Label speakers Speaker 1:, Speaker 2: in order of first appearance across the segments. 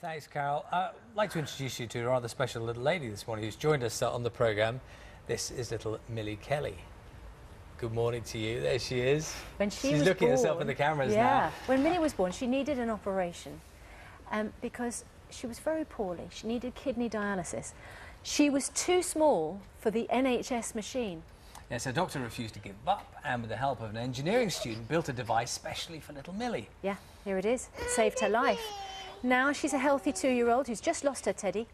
Speaker 1: Thanks, Carol. I'd like to introduce you to a rather special little lady this morning who's joined us on the programme. This is little Millie Kelly. Good morning to you. There she is.
Speaker 2: When
Speaker 1: She's looking at herself in the cameras now.
Speaker 2: When Millie was born, she needed an operation because she was very poorly. She needed kidney dialysis. She was too small for the NHS machine.
Speaker 1: Yes, her doctor refused to give up and with the help of an engineering student built a device specially for little Millie.
Speaker 2: Yeah, here it is. It saved her life. Now she's a healthy 2-year-old who's just lost her teddy.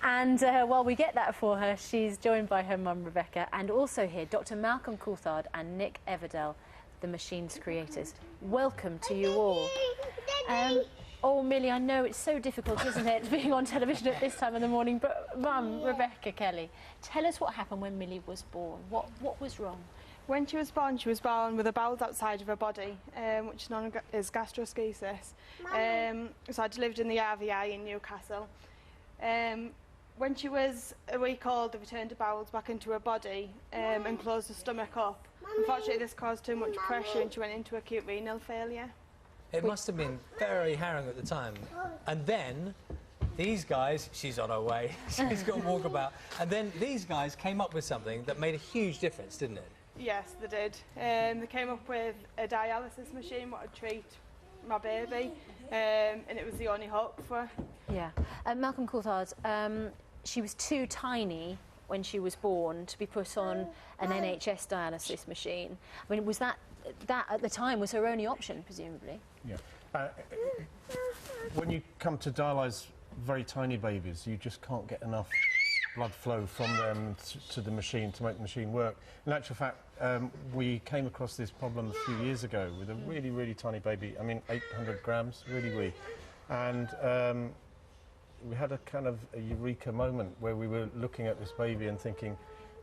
Speaker 2: And while we get that for her, she's joined by her mum, Rebecca, and also here, Dr. Malcolm Coulthard and Nick Everdell, the machine's creators. Welcome to you all. Oh, Millie, I know it's so difficult, isn't it, being on television at this time of the morning, but Mum, Rebecca Kelly, tell us what happened when Millie was born. What was wrong?
Speaker 3: When she was born with the bowels outside of her body, which is known as gastroschisis. So I lived in the RVI in Newcastle. When she was a week old, they returned the bowels back into her body and closed the stomach up. Unfortunately, this caused too much pressure and she went into acute renal failure.
Speaker 1: It must have been very harrowing at the time. And then these guys, she's on her way, she's got to walk about. And then these guys came up with something that made a huge difference, didn't it?
Speaker 3: Yes, they did. They came up with a dialysis machine that would treat my baby, and it was the only hope for her.
Speaker 2: Yeah. Malcolm Coulthard, she was too tiny when she was born to be put on an NHS dialysis machine. I mean, was that at the time was her only option, presumably?
Speaker 4: Yeah. When you come to dialyse very tiny babies, you just can't get enough blood flow from them to the machine to make the machine work. In actual fact, we came across this problem a few years ago with a really, really tiny baby. I mean, 800 grams, really wee. And we had a kind of a eureka moment where we were looking at this baby and thinking,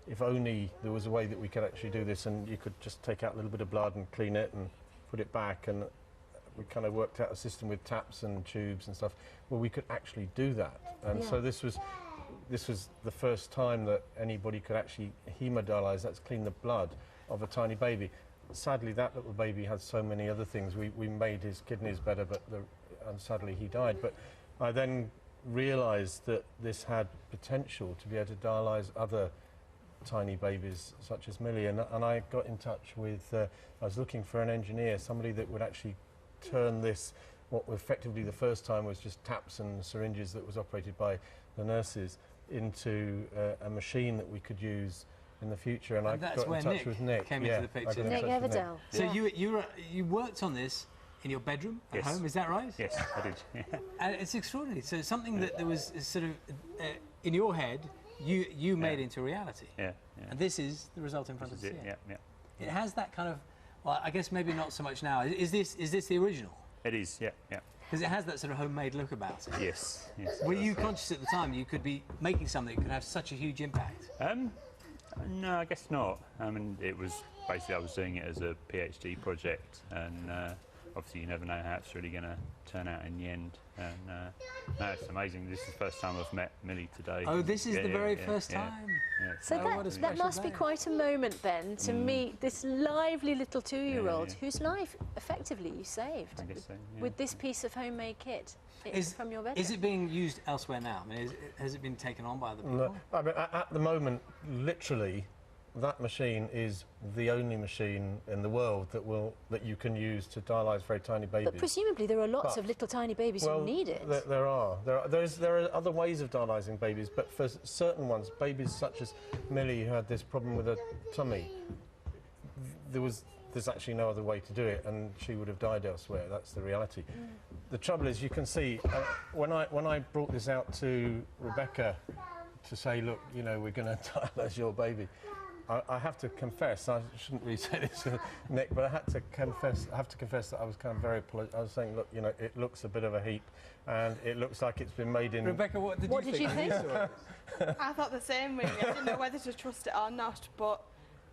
Speaker 4: if only there was a way that we could actually do this and you could just take out a little bit of blood and clean it and put it back. And we kind of worked out a system with taps and tubes and stuff where we could actually do that. And so this was the first time that anybody could actually hemodialyse, that's clean the blood of a tiny baby. Sadly, that little baby had so many other things. We made his kidneys better, but and sadly he died. But I then realised that this had potential to be able to dialyse other tiny babies such as Millie, and I got in touch with, I was looking for an engineer, somebody that would actually turn this, what effectively the first time was just taps and syringes that was operated by the nurses, into a machine that we could use in the future, and I got in touch with Nick.
Speaker 1: Came into the picture.
Speaker 2: Nick Everdell.
Speaker 1: So you worked on this in your bedroom at home, is that right?
Speaker 5: Yes, I did. Yeah.
Speaker 1: And it's extraordinary. So something that there was sort of in your head, you made into reality.
Speaker 5: Yeah.
Speaker 1: And this is the result in front of us here.
Speaker 5: Yeah.
Speaker 1: It has that kind of, well, I guess maybe not so much now. Is this the original?
Speaker 5: It is. Yeah.
Speaker 1: Because it has that sort of homemade look about it.
Speaker 5: Yes.
Speaker 1: Were you conscious at the time you could be making something that could have such a huge impact?
Speaker 5: No, I guess not. I mean, it was basically I was doing it as a PhD project, and obviously you never know how it's really going to turn out in the end. And no, it's amazing. This is the first time I've met Millie today.
Speaker 1: Oh, this is the very first time.
Speaker 5: Yeah.
Speaker 2: So that must be quite a moment then to meet this lively little 2-year-old whose life effectively you saved.
Speaker 5: I guess so, yeah.
Speaker 2: With this piece of homemade kit from your bedroom.
Speaker 1: Is it being used elsewhere now? I mean, has it been taken on by other people?
Speaker 4: No, I mean, at the moment, literally, that machine is the only machine in the world that you can use to dialyse very tiny babies.
Speaker 2: But presumably there are lots of little tiny babies who need it.
Speaker 4: There are other ways of dialysing babies, but for certain ones, babies such as Millie, who had this problem with her tummy, there's actually no other way to do it, and she would have died elsewhere. That's the reality. The trouble is, you can see when I brought this out to Rebecca to say, look, you know, we're going to dialyse your baby. I have to confess, I shouldn't really say this to Nick, but I have to confess that I was kind of very polite. I was saying, look, you know, it looks a bit of a heap, and it looks like it's been made in...
Speaker 1: Rebecca, what did you think?
Speaker 3: I thought the same, really. I didn't know whether to trust it or not, but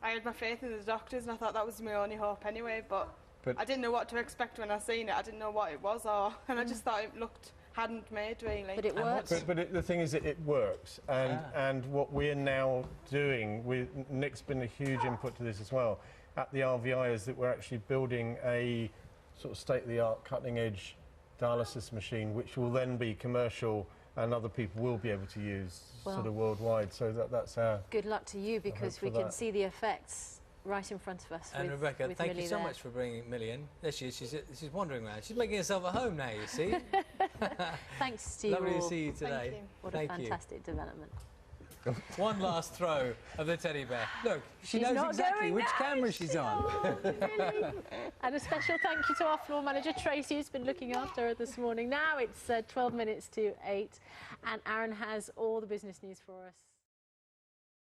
Speaker 3: I had my faith in the doctors, and I thought that was my only hope anyway, but I didn't know what to expect when I seen it. I didn't know what it was, and I just thought it hadn't made, really.
Speaker 2: But it works.
Speaker 4: But the thing is, it works, and what we're now doing, Nick's been a huge input to this as well, at the RVI, is that we're actually building a sort of state-of-the-art, cutting-edge dialysis machine, which will then be commercial and other people will be able to use sort of worldwide. So that's our...
Speaker 2: Good luck to you, because we can see the effects right in front of us.
Speaker 1: And
Speaker 2: with,
Speaker 1: Rebecca,
Speaker 2: with
Speaker 1: thank
Speaker 2: Millie
Speaker 1: you so
Speaker 2: there.
Speaker 1: much for bringing Millie in. There she is. She's wandering around. She's making herself at home now, you see.
Speaker 2: Thanks to you
Speaker 1: Lovely to
Speaker 2: all.
Speaker 1: see you today.
Speaker 3: you.
Speaker 2: What
Speaker 1: Thank
Speaker 2: a fantastic development.
Speaker 1: One last throw of the teddy bear. Look, she
Speaker 2: She's
Speaker 1: knows
Speaker 2: not
Speaker 1: exactly
Speaker 2: going
Speaker 1: which
Speaker 2: now.
Speaker 1: camera she's on.
Speaker 2: And a special thank you to our floor manager, Tracy, who's been looking after her this morning. Now it's 12 minutes to 8, and Aaron has all the business news for us.